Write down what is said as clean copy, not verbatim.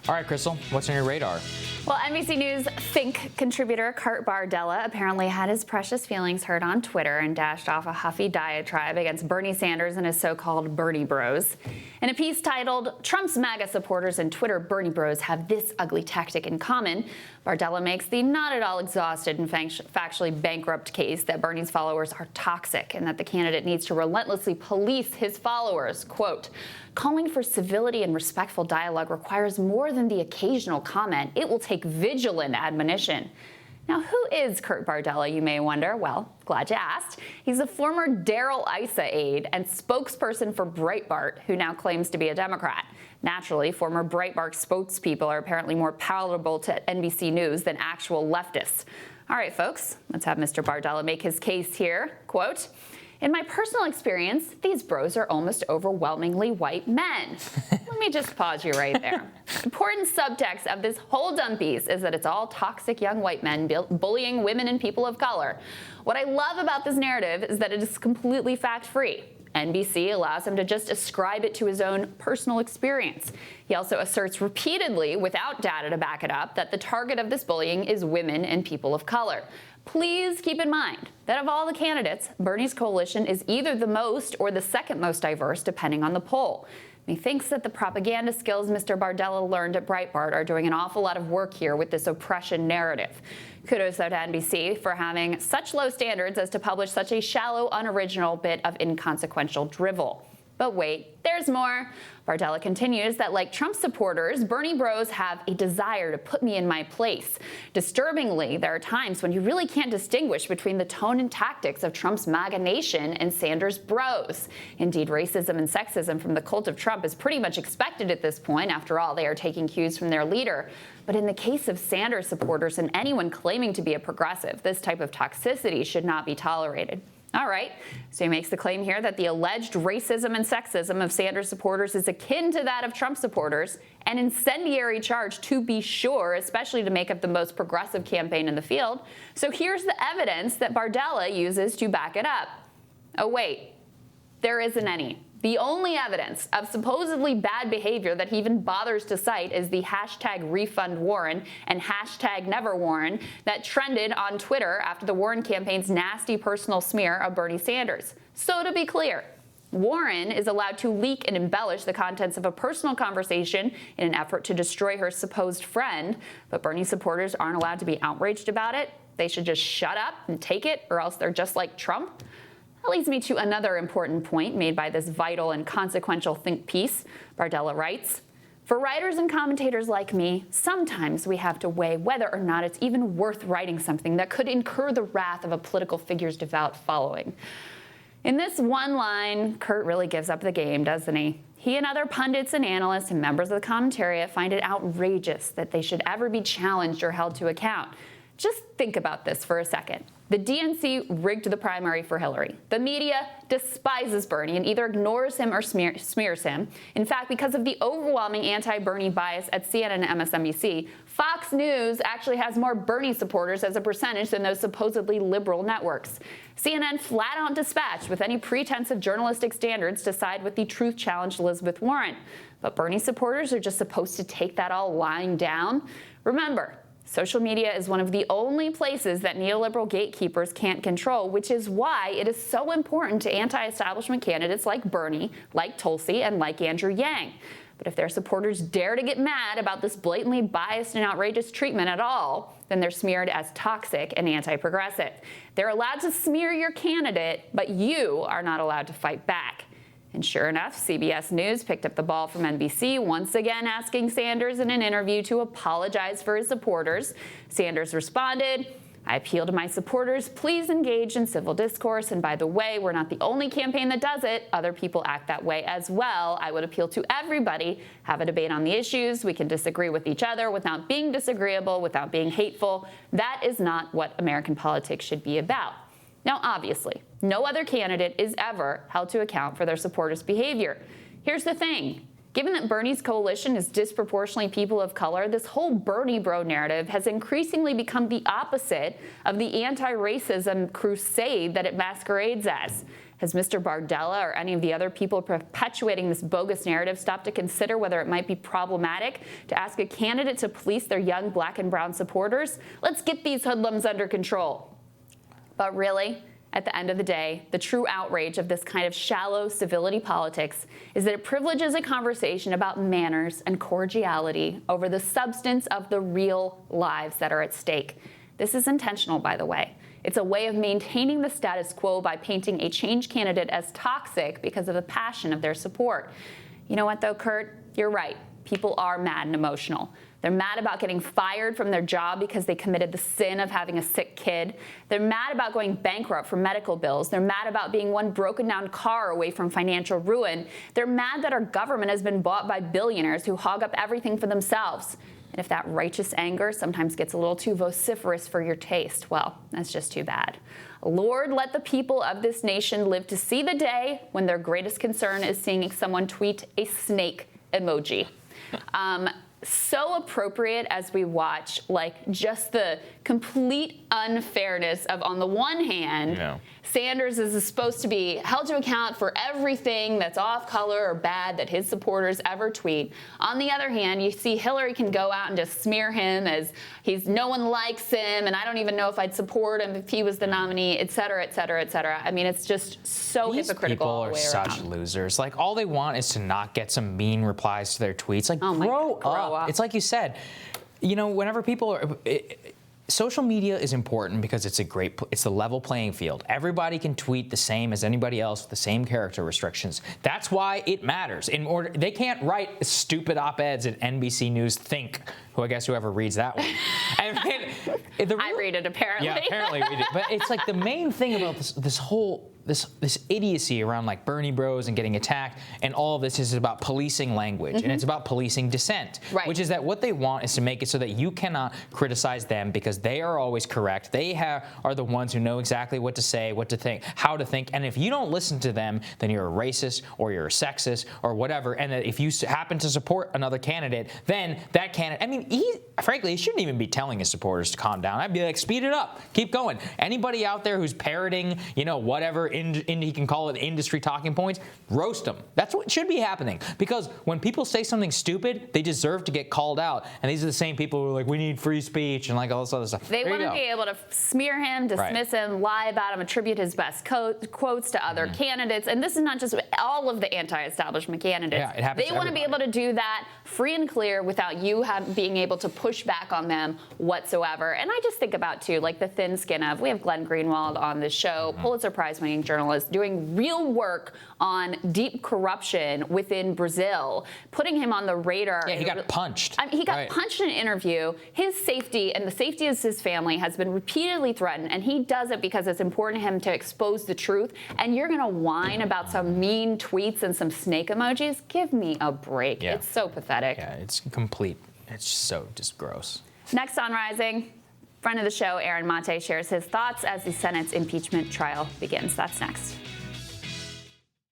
All right, Krystal, what's on your radar? Well, NBC News Think contributor Kurt Bardella apparently had his precious feelings hurt on Twitter and dashed off a huffy diatribe against Bernie Sanders and his so-called Bernie Bros. In a piece titled, "Trump's MAGA supporters and Twitter Bernie Bros have this ugly tactic in common," Bardella makes the not at all exhausted and factually bankrupt case that Bernie's followers are toxic and that the candidate needs to relentlessly police his followers. Quote, "Calling for civility and respectful dialogue requires more than the occasional comment. It will take vigilant admonition." Now, who is Kurt Bardella, you may wonder? Well, glad you asked. He's a former Darrell Issa aide and spokesperson for Breitbart, who now claims to be a Democrat. Naturally, former Breitbart spokespeople are apparently more palatable to NBC News than actual leftists. All right, folks, let's have Mr. Bardella make his case here. Quote, "In my personal experience, these bros are almost overwhelmingly white men." Let me just pause you right there. Important subtext of this whole dumb piece is that it's all toxic young white men bullying women and people of color. What I love about this narrative is that it is completely fact-free. NBC allows him to just ascribe it to his own personal experience. He also asserts repeatedly, without data to back it up, that the target of this bullying is women and people of color. Please keep in mind that of all the candidates, Bernie's coalition is either the most or the second most diverse, depending on the poll. He thinks that the propaganda skills Mr. Bardella learned at Breitbart are doing an awful lot of work here with this oppression narrative. Kudos, though, to NBC for having such low standards as to publish such a shallow, unoriginal bit of inconsequential drivel. But wait, there's more. Bardella continues that, like Trump supporters, Bernie Bros have a desire to put me in my place. Disturbingly, there are times when you really can't distinguish between the tone and tactics of Trump's MAGA nation and Sanders Bros. Indeed, racism and sexism from the cult of Trump is pretty much expected at this point. After all, they are taking cues from their leader. But in the case of Sanders supporters and anyone claiming to be a progressive, this type of toxicity should not be tolerated. All right, so he makes the claim here that the alleged racism and sexism of Sanders supporters is akin to that of Trump supporters, an incendiary charge to be sure, especially to make up the most progressive campaign in the field. So here's the evidence that Bardella uses to back it up. Oh wait, there isn't any. The only evidence of supposedly bad behavior that he even bothers to cite is the hashtag refund Warren and hashtag never Warren that trended on Twitter after the Warren campaign's nasty personal smear of Bernie Sanders. So to be clear, Warren is allowed to leak and embellish the contents of a personal conversation in an effort to destroy her supposed friend, but Bernie supporters aren't allowed to be outraged about it. They should just shut up and take it, or else they're just like Trump. That leads me to another important point made by this vital and consequential think piece. Bardella writes, "For writers and commentators like me, sometimes we have to weigh whether or not it's even worth writing something that could incur the wrath of a political figure's devout following." In this one line, Kurt really gives up the game, doesn't he? He and other pundits and analysts and members of the commentariat find it outrageous that they should ever be challenged or held to account. Just think about this for a second. The DNC rigged the primary for Hillary. The media despises Bernie and either ignores him or smears him. In fact, because of the overwhelming anti-Bernie bias at CNN and MSNBC, Fox News actually has more Bernie supporters as a percentage than those supposedly liberal networks. CNN flat out dispatched with any pretense of journalistic standards to side with the truth-challenged Elizabeth Warren. But Bernie supporters are just supposed to take that all lying down? Remember, social media is one of the only places that neoliberal gatekeepers can't control, which is why it is so important to anti-establishment candidates like Bernie, like Tulsi, and like Andrew Yang. But if their supporters dare to get mad about this blatantly biased and outrageous treatment at all, then they're smeared as toxic and anti-progressive. They're allowed to smear your candidate, but you are not allowed to fight back. And sure enough, CBS News picked up the ball from NBC, once again asking Sanders in an interview to apologize for his supporters. Sanders responded, "I appeal to my supporters, please engage in civil discourse. And by the way, we're not the only campaign that does it. Other people act that way as well. I would appeal to everybody, have a debate on the issues. We can disagree with each other without being disagreeable, without being hateful. That is not what American politics should be about." Now, obviously, no other candidate is ever held to account for their supporters' behavior. Here's the thing. Given that Bernie's coalition is disproportionately people of color, this whole Bernie Bro narrative has increasingly become the opposite of the anti-racism crusade that it masquerades as. Has Mr. Bardella or any of the other people perpetuating this bogus narrative stopped to consider whether it might be problematic to ask a candidate to police their young black and brown supporters? Let's get these hoodlums under control. But really, at the end of the day, the true outrage of this kind of shallow civility politics is that it privileges a conversation about manners and cordiality over the substance of the real lives that are at stake. This is intentional, by the way. It's a way of maintaining the status quo by painting a change candidate as toxic because of the passion of their support. You know what, though, Kurt? You're right. People are mad and emotional. They're mad about getting fired from their job because they committed the sin of having a sick kid. They're mad about going bankrupt for medical bills. They're mad about being one broken down car away from financial ruin. They're mad that our government has been bought by billionaires who hog up everything for themselves. And if that righteous anger sometimes gets a little too vociferous for your taste, well, that's just too bad. Lord, let the people of this nation live to see the day when their greatest concern is seeing someone tweet a snake emoji. So appropriate as we watch, like, just the complete unfairness of, on the one hand, Sanders is supposed to be held to account for everything that's off color or bad that his supporters ever tweet. On the other hand, you see Hillary can go out and just smear him as no one likes him, and I don't even know if I'd support him if he was the nominee, et cetera, et cetera, et cetera. I mean, it's just so hypocritical all the way around. These people are such losers. Like, all they want is to not get some mean replies to their tweets. Like, grow up. It's like you said, whenever people are... Social media is important because it's the level playing field. Everybody can tweet the same as anybody else with the same character restrictions. That's why it matters. They can't write stupid op-eds at NBC News Think, whoever reads that one. I read it, apparently. Yeah, apparently read it. But it's like the main thing about this idiocy around, like, Bernie Bros and getting attacked, and all of this is about policing language, and it's about policing dissent, which is that what they want is to make it so that you cannot criticize them because they are always correct. They are the ones who know exactly what to say, what to think, how to think, and if you don't listen to them, then you're a racist or you're a sexist or whatever, and that if you happen to support another candidate, then that candidate, I mean, frankly, he shouldn't even be telling his supporters to calm down. I'd be like, speed it up, keep going. Anybody out there who's parroting, whatever, he can call it industry talking points, roast them. That's what should be happening. Because when people say something stupid, they deserve to get called out. And these are the same people who are like, we need free speech and like all this other stuff. They want to be able to smear him, dismiss him, lie about him, attribute his best quotes to other candidates. And this is not just all of the anti-establishment candidates. Yeah, it happens. They want to be able to do that free and clear without you being able to push back on them whatsoever. And I just think about, too, like the thin skin of, we have Glenn Greenwald on this show, Pulitzer Prize-winning journalist, doing real work on deep corruption within Brazil, putting him on the radar. Yeah, he got punched. He got punched in an interview. His safety and the safety of his family has been repeatedly threatened, and he does it because it's important to him to expose the truth. And you're going to whine about some mean tweets and some snake emojis? Give me a break. Yeah. It's so pathetic. Yeah, it's complete. It's so just gross. Next on Rising, friend of the show, Aaron Mate, shares his thoughts as the Senate's impeachment trial begins. That's next.